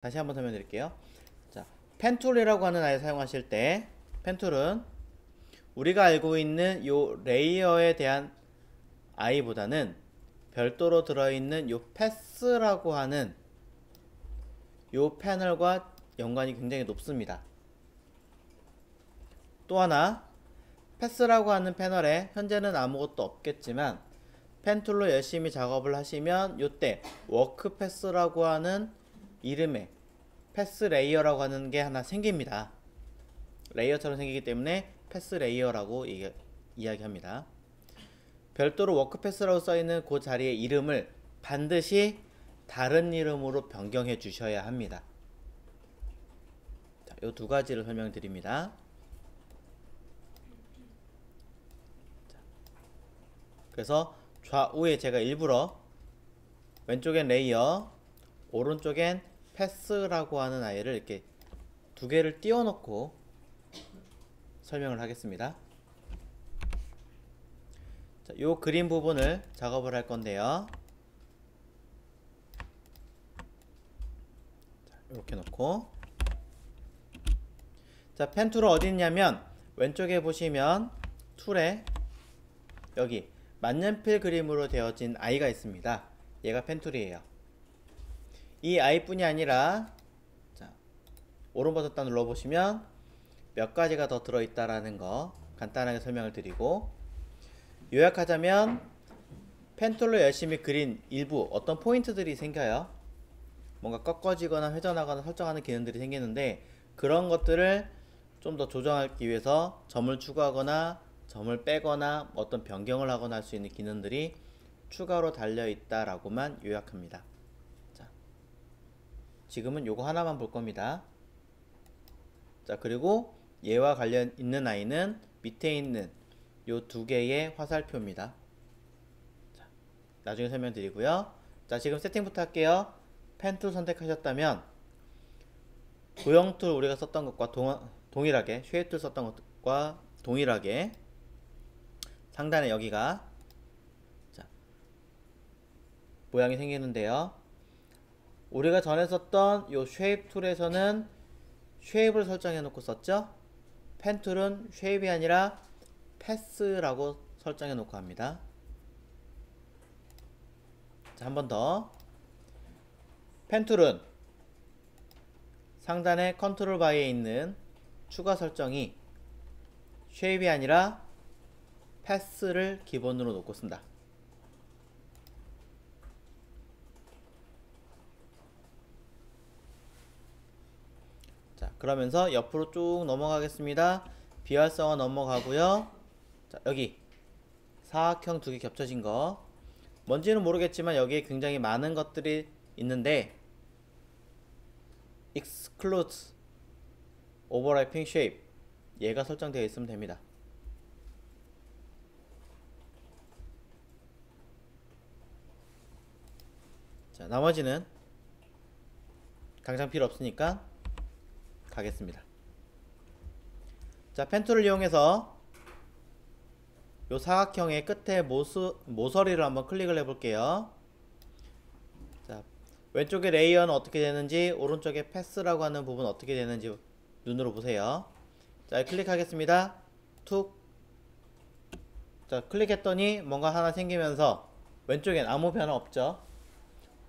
다시 한번 설명드릴게요. 자, 펜툴이라고 하는 아이를 사용하실 때 펜툴은 우리가 알고 있는 요 레이어에 대한 아이보다는 별도로 들어있는 요 패스라고 하는 요 패널과 연관이 굉장히 높습니다. 또 하나, 패스라고 하는 패널에 현재는 아무것도 없겠지만 펜툴로 열심히 작업을 하시면 요때 워크 패스라고 하는 이름의 패스 레이어라고 하는 게 하나 생깁니다. 레이어처럼 생기기 때문에 패스 레이어라고 이야기합니다. 별도로 워크 패스라고 써있는 그 자리의 이름을 반드시 다른 이름으로 변경해 주셔야 합니다. 자, 요 두 가지를 설명드립니다. 그래서 좌우에 제가 일부러 왼쪽엔 레이어, 오른쪽엔 패스라고 하는 아이를 이렇게 두 개를 띄워놓고 설명을 하겠습니다. 자, 요 그림 부분을 작업을 할 건데요. 자, 이렇게 놓고, 자, 펜 툴은 어디 있냐면 왼쪽에 보시면 툴에 여기 만년필 그림으로 되어진 아이가 있습니다. 얘가 펜 툴이에요. 이 아이뿐이 아니라, 자, 오른 버튼 눌러보시면 몇 가지가 더 들어있다라는 거 간단하게 설명을 드리고, 요약하자면 펜툴로 열심히 그린 일부 어떤 포인트들이 생겨요. 뭔가 꺾어지거나 회전하거나 설정하는 기능들이 생기는데, 그런 것들을 좀 더 조정하기 위해서 점을 추가하거나 점을 빼거나 어떤 변경을 하거나 할 수 있는 기능들이 추가로 달려있다라고만 요약합니다. 자, 지금은 요거 하나만 볼 겁니다. 자, 그리고 얘와 관련 있는 아이는 밑에 있는 요 두 개의 화살표입니다. 자, 나중에 설명드리고요. 자, 지금 세팅부터 할게요. 펜 툴 선택하셨다면 도형 툴 우리가 썼던 것과 동일하게, 쉐입 툴 썼던 것과 동일하게 상단에 여기가, 자, 모양이 생기는데요. 우리가 전에 썼던 요 쉐입 툴에서는 쉐입을 설정해 놓고 썼죠. 펜 툴은 쉐입이 아니라 패스라고 설정해 놓고 합니다. 자, 한 번 더. 펜 툴은 상단의 컨트롤 바에 있는 추가 설정이 쉐입이 아니라 패스를 기본으로 놓고 쓴다. 자, 그러면서 옆으로 쭉 넘어가겠습니다. 비활성화 넘어가고요. 자, 여기 사각형 두 개 겹쳐진 거, 뭔지는 모르겠지만 여기에 굉장히 많은 것들이 있는데 exclude overlapping shape, 얘가 설정되어 있으면 됩니다. 자, 나머지는 당장 필요 없으니까 가겠습니다. 자, 펜 툴을 이용해서 요 사각형의 끝에 모서리를 한번 클릭을 해볼게요. 자, 왼쪽에 레이어는 어떻게 되는지, 오른쪽에 패스라고 하는 부분 어떻게 되는지 눈으로 보세요. 자, 클릭하겠습니다. 툭. 자, 클릭했더니 뭔가 하나 생기면서 왼쪽엔 아무 변화 없죠.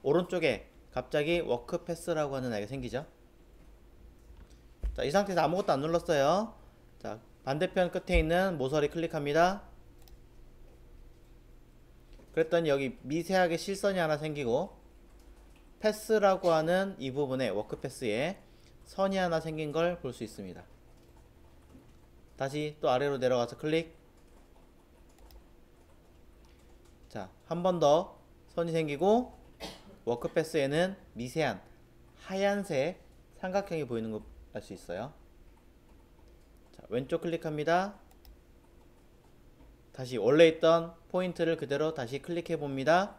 오른쪽에 갑자기 워크 패스라고 하는 아이가 생기죠. 자, 이 상태에서 아무것도 안 눌렀어요. 자, 반대편 끝에 있는 모서리 클릭합니다. 그랬더니 여기 미세하게 실선이 하나 생기고 패스라고 하는 이 부분에, 워크 패스에 선이 하나 생긴 걸 볼 수 있습니다. 다시 또 아래로 내려가서 클릭. 자, 한 번 더 선이 생기고 워크 패스에는 미세한 하얀색 삼각형이 보이는 거 알 수 있어요. 자, 왼쪽 클릭합니다. 다시 원래 있던 포인트를 그대로 다시 클릭해 봅니다.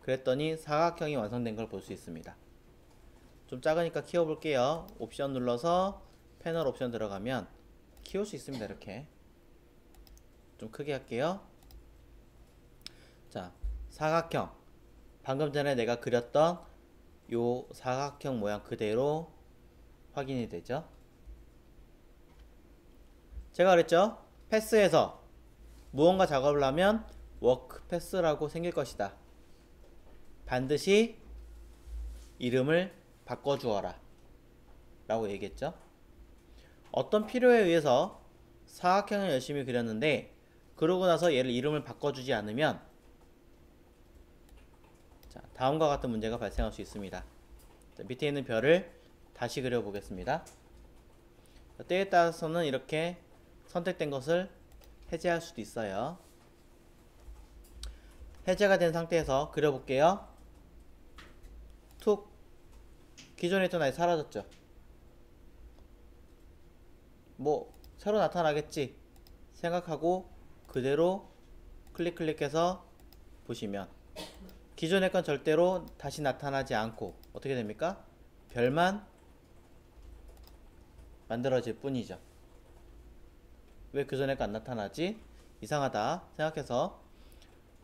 그랬더니 사각형이 완성된 걸 볼 수 있습니다. 좀 작으니까 키워 볼게요. 옵션 눌러서 패널 옵션 들어가면 키울 수 있습니다. 이렇게 좀 크게 할게요. 자, 사각형, 방금 전에 내가 그렸던 요 사각형 모양 그대로 확인이 되죠. 제가 그랬죠? 패스에서 무언가 작업을 하면 워크 패스라고 생길 것이다. 반드시 이름을 바꿔주어라 라고 얘기했죠. 어떤 필요에 의해서 사각형을 열심히 그렸는데 그러고 나서 얘를 이름을 바꿔주지 않으면 자, 다음과 같은 문제가 발생할 수 있습니다. 자, 밑에 있는 별을 다시 그려보겠습니다. 자, 때에 따라서는 이렇게 선택된 것을 해제할 수도 있어요. 해제가 된 상태에서 그려볼게요. 툭! 기존에 있던 아이 사라졌죠. 뭐 새로 나타나겠지 생각하고 그대로 클릭해서 보시면 기존의 건 절대로 다시 나타나지 않고 어떻게 됩니까? 별만 만들어질 뿐이죠. 왜 그전에 거 안 나타나지? 이상하다 생각해서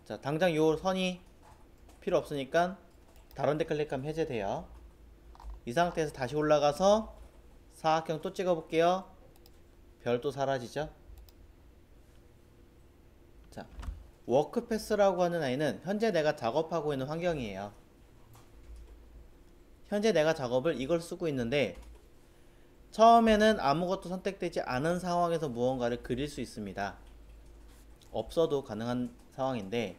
자, 당장 요 선이 필요 없으니까 다른 데 클릭하면 해제돼요. 이 상태에서 다시 올라가서 사각형 또 찍어 볼게요. 별 또 사라지죠. 자, 워크패스라고 하는 아이는 현재 내가 작업하고 있는 환경이에요. 현재 내가 작업을 이걸 쓰고 있는데 처음에는 아무것도 선택되지 않은 상황에서 무언가를 그릴 수 있습니다. 없어도 가능한 상황인데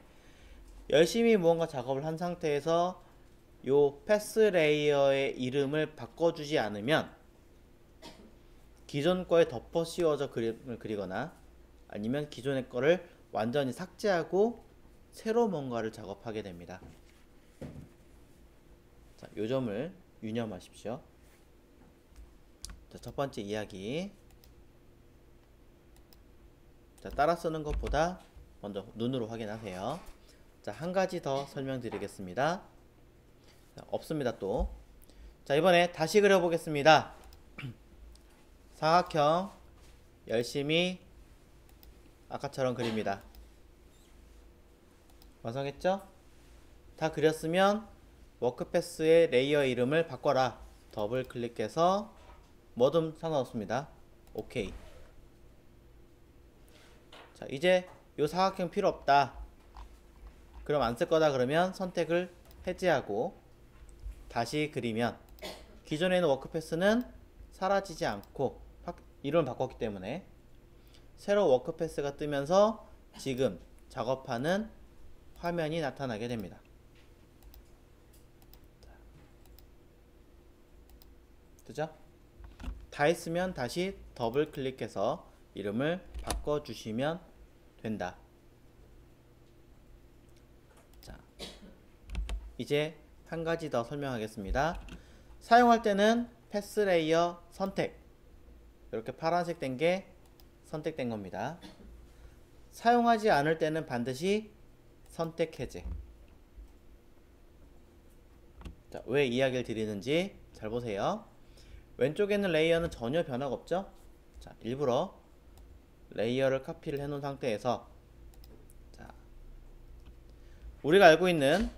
열심히 무언가 작업을 한 상태에서 요 패스 레이어의 이름을 바꿔주지 않으면 기존 거에 덮어 씌워져 그림을 그리거나 아니면 기존의 거를 완전히 삭제하고 새로 뭔가를 작업하게 됩니다. 자, 요 점을 유념하십시오. 자, 첫 번째 이야기. 자, 따라 쓰는 것보다 먼저 눈으로 확인하세요. 자, 한 가지 더 설명드리겠습니다. 자, 없습니다 또. 자, 이번에 다시 그려보겠습니다. 사각형 열심히 아까처럼 그립니다. 완성했죠? 다 그렸으면 워크패스의 레이어 이름을 바꿔라. 더블 클릭해서 뭐든 상관없습니다. 오케이. 자, 이제 요 사각형 필요 없다. 그럼 안 쓸 거다 그러면 선택을 해제하고 다시 그리면 기존에 있는 워크패스는 사라지지 않고 이름을 바꿨기 때문에 새로 워크패스가 뜨면서 지금 작업하는 화면이 나타나게 됩니다. 그죠? 다 했으면 다시 더블 클릭해서 이름을 바꿔주시면 된다. 자, 이제 한 가지 더 설명하겠습니다. 사용할 때는 패스 레이어 선택 이렇게 파란색 된 게 선택된 겁니다. 사용하지 않을 때는 반드시 선택 해제. 자, 왜 이야기를 드리는지 잘 보세요. 왼쪽에 있는 레이어는 전혀 변화가 없죠? 자, 일부러 레이어를 카피를 해 놓은 상태에서 자, 우리가 알고 있는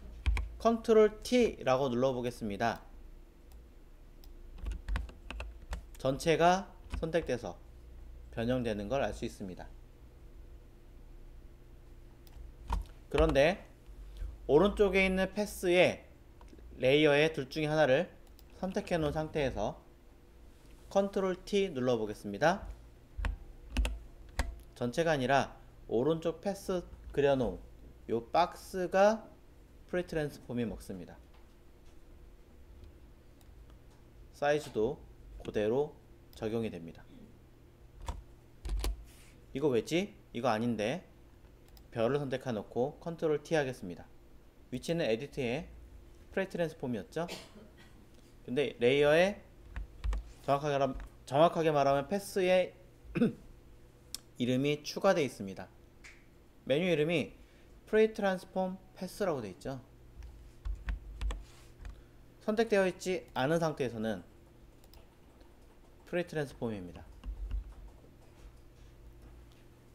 컨트롤 T라고 눌러 보겠습니다. 전체가 선택돼서 변형되는 걸 알 수 있습니다. 그런데 오른쪽에 있는 패스의 레이어의 둘 중에 하나를 선택해 놓은 상태에서 컨트롤 T 눌러 보겠습니다. 전체가 아니라 오른쪽 패스 그려놓은 요 박스가 프리 트랜스폼이 먹습니다. 사이즈도 그대로 적용이 됩니다. 이거 왜지? 이거 아닌데 별을 선택해 놓고 컨트롤 T 하겠습니다. 위치는 에디트의 프리 트랜스폼이었죠? 근데 레이어에 정확하게 말하면 패스의 이름이 추가되어 있습니다. 메뉴 이름이 프리 트랜스폼 패스라고 되어 있죠. 선택되어 있지 않은 상태에서는 프리 트랜스폼입니다.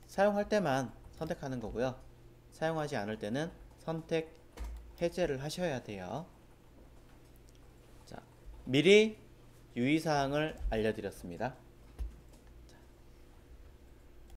사용할 때만 선택하는 거고요. 사용하지 않을 때는 선택 해제를 하셔야 돼요. 미리 유의사항을 알려드렸습니다.